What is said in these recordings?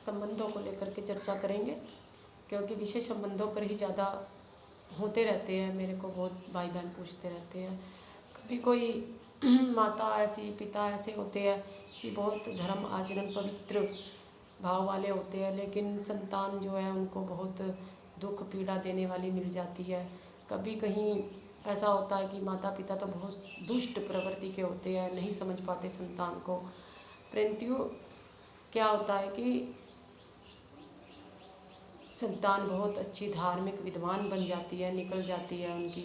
संबंधों को लेकर के चर्चा करेंगे, क्योंकि विषय संबंधों पर ही ज़्यादा होते रहते हैं। मेरे को बहुत भाई बहन पूछते रहते हैं। कभी कोई माता ऐसी, पिता ऐसे होते हैं कि बहुत धर्म आचरण पवित्र भाव वाले होते हैं, लेकिन संतान जो है उनको बहुत दुख पीड़ा देने वाली मिल जाती है। कभी कहीं ऐसा होता है कि माता पिता तो बहुत दुष्ट प्रवृत्ति के होते हैं, नहीं समझ पाते संतान को। परंतु क्या होता है कि संतान बहुत अच्छी धार्मिक विद्वान बन जाती है, निकल जाती है उनकी।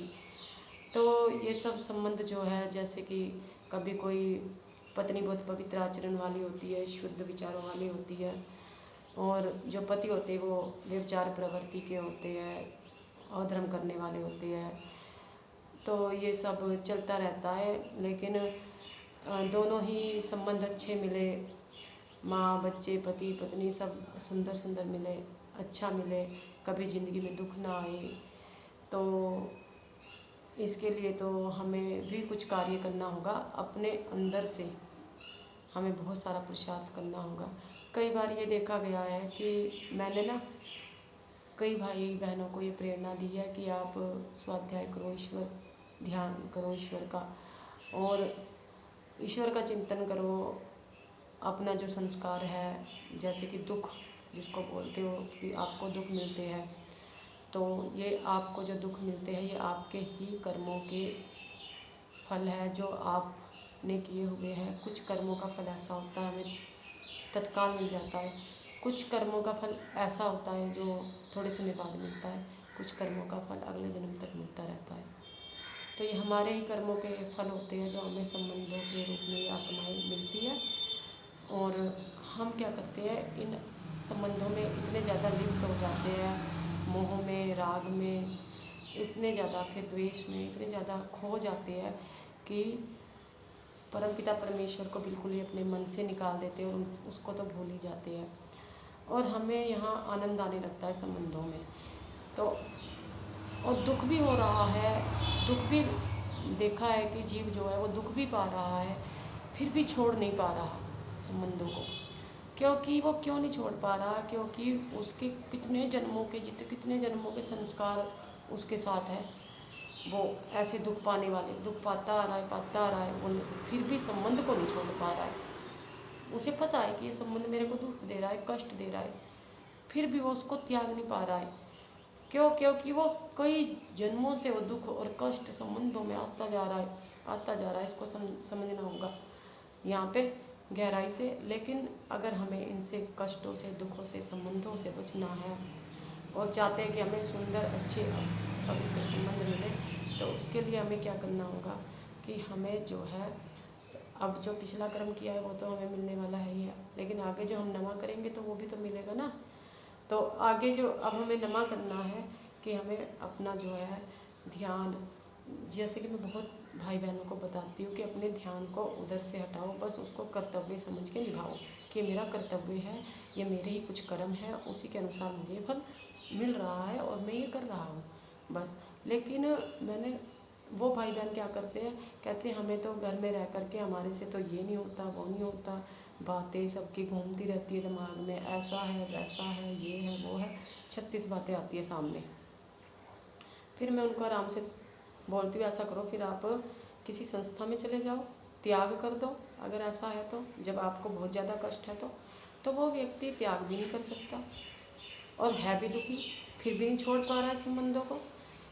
तो ये सब संबंध जो है, जैसे कि कभी कोई पत्नी बहुत पवित्र आचरण वाली होती है, शुद्ध विचारों वाली होती है, और जो पति होते हैं वो व्यभिचार प्रवृत्ति के होते हैं, अधर्म करने वाले होते हैं। तो ये सब चलता रहता है, लेकिन दोनों ही संबंध अच्छे मिले, माँ बच्चे पति पत्नी सब सुंदर सुंदर मिले, अच्छा मिले, कभी ज़िंदगी में दुख ना आए। तो इसके लिए तो हमें भी कुछ कार्य करना होगा, अपने अंदर से हमें बहुत सारा पुरुषार्थ करना होगा। कई बार ये देखा गया है कि मैंने ना कई भाई बहनों को ये प्रेरणा दी है कि आप स्वाध्याय करो, ईश्वर ध्यान करो ईश्वर का, और ईश्वर का चिंतन करो। अपना जो संस्कार है, जैसे कि दुख जिसको बोलते हो कि आपको दुख मिलते हैं, तो ये आपको जो दुख मिलते हैं ये आपके ही कर्मों के फल है जो आपने किए हुए हैं। कुछ कर्मों का फल ऐसा होता है हमें तत्काल मिल जाता है, कुछ कर्मों का फल ऐसा होता है जो थोड़े समय बाद मिलता है, कुछ कर्मों का फल अगले जन्म तक मिलता रहता है। तो ये हमारे ही कर्मों के फल होते हैं जो हमें संबंधों के रूप में आत्माएँ मिलती है। और हम क्या करते हैं, इन संबंधों में इतने ज़्यादा लिप्त हो जाते हैं, मोह में, राग में, इतने ज़्यादा, फिर द्वेष में इतने ज़्यादा खो जाते हैं कि परमपिता परमेश्वर को बिल्कुल ही अपने मन से निकाल देते हैं, और उसको तो भूल ही जाते हैं। और हमें यहाँ आनंद आने लगता है संबंधों में। तो और दुख भी हो रहा है, दुख भी देखा है कि जीव जो है वो दुख भी पा रहा है, फिर भी छोड़ नहीं पा रहा संबंधों को। क्योंकि वो क्यों नहीं छोड़ पा रहा? क्योंकि उसके कितने जन्मों के संस्कार उसके साथ है, वो ऐसे दुख पाने वाले, दुख पाता आ रहा है, वो फिर भी संबंध को नहीं छोड़ पा रहा है। उसे पता है कि ये संबंध मेरे को दुख दे रहा है, कष्ट दे रहा है, फिर भी वो उसको त्याग नहीं पा रहा है। क्यों? क्योंकि वो कई जन्मों से वो दुख और कष्ट संबंधों में आता जा रहा है। इसको समझना होगा यहाँ पे गहराई से। लेकिन अगर हमें इनसे कष्टों से, दुखों से, संबंधों से बचना है और चाहते हैं कि हमें सुंदर अच्छे पवित्र संबंध मिले, तो उसके लिए हमें क्या करना होगा कि हमें जो है, अब जो पिछला कर्म किया है वो तो हमें मिलने वाला है ही है, लेकिन आगे जो हम नवा करेंगे तो वो भी तो मिलेगा ना। तो आगे जो अब हमें नमा करना है कि हमें अपना जो है ध्यान, जैसे कि मैं बहुत भाई बहनों को बताती हूँ कि अपने ध्यान को उधर से हटाओ, बस उसको कर्तव्य समझ के निभाओ कि मेरा कर्तव्य है, ये मेरे ही कुछ कर्म है, उसी के अनुसार मुझे फल मिल रहा है और मैं ये कर रहा हूँ बस। लेकिन मैंने वो भाई बहन क्या करते हैं, कहते हैं हमें तो घर में रह करके हमारे से तो ये नहीं होता, वो नहीं होता, बातें सबकी घूमती रहती है दिमाग में, ऐसा है वैसा है, ये है वो है, 36 बातें आती है सामने। फिर मैं उनको आराम से बोलती हूँ ऐसा करो, फिर आप किसी संस्था में चले जाओ, त्याग कर दो। अगर ऐसा है तो जब आपको बहुत ज़्यादा कष्ट है तो वो व्यक्ति त्याग भी नहीं कर सकता और है भी दुखी, फिर भी नहीं छोड़ पा रहा है संबंधों को।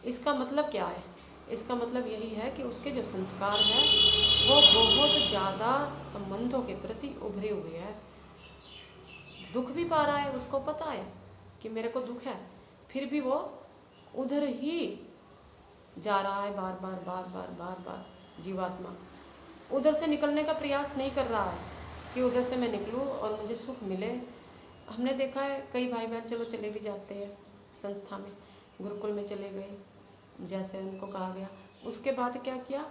इसका मतलब क्या है? इसका मतलब यही है कि उसके जो संस्कार हैं वो बहुत ज़्यादा संबंधों के प्रति उभरे हुए हैं। दुख भी पा रहा है, उसको पता है कि मेरे को दुख है, फिर भी वो उधर ही जा रहा है, बार बार बार बार बार बार। जीवात्मा उधर से निकलने का प्रयास नहीं कर रहा है कि उधर से मैं निकलूं और मुझे सुख मिले। हमने देखा है कई भाई बहन चलो चले भी जाते हैं संस्था में, गुरुकुल में चले गए जैसे उनको कहा गया, उसके बाद क्या किया,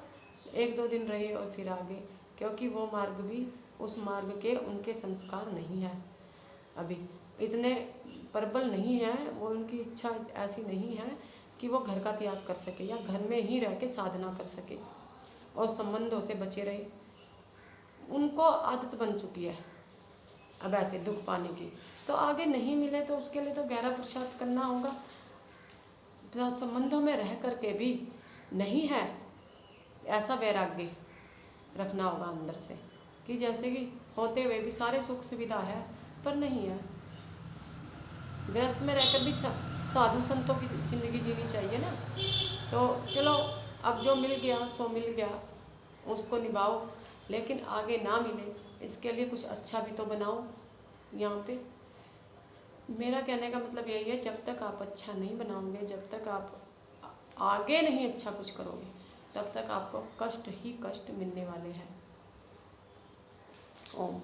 1-2 दिन रहे और फिर आ गए, क्योंकि वो मार्ग भी उस मार्ग के उनके संस्कार नहीं है, अभी इतने प्रबल नहीं है, वो उनकी इच्छा ऐसी नहीं है कि वो घर का त्याग कर सके या घर में ही रह के साधना कर सके और संबंधों से बचे रहे। उनको आदत बन चुकी है अब ऐसे दुख पाने की, तो आगे नहीं मिले तो उसके लिए तो गहरा पुरुषार्थ करना होगा। संबंधों में रह करके भी नहीं है, ऐसा वैराग्य रखना होगा अंदर से कि जैसे कि होते हुए भी सारे सुख सुविधा है पर नहीं है। गृहस्थ में रहकर भी साधु संतों की ज़िंदगी जीनी चाहिए ना। तो चलो अब जो मिल गया सो मिल गया, उसको निभाओ, लेकिन आगे ना मिले इसके लिए कुछ अच्छा भी तो बनाओ। यहाँ पे मेरा कहने का मतलब यही है, जब तक आप अच्छा नहीं बनाओगे, जब तक आप आगे नहीं अच्छा कुछ करोगे, तब तक आपको कष्ट ही कष्ट मिलने वाले हैं। ओम।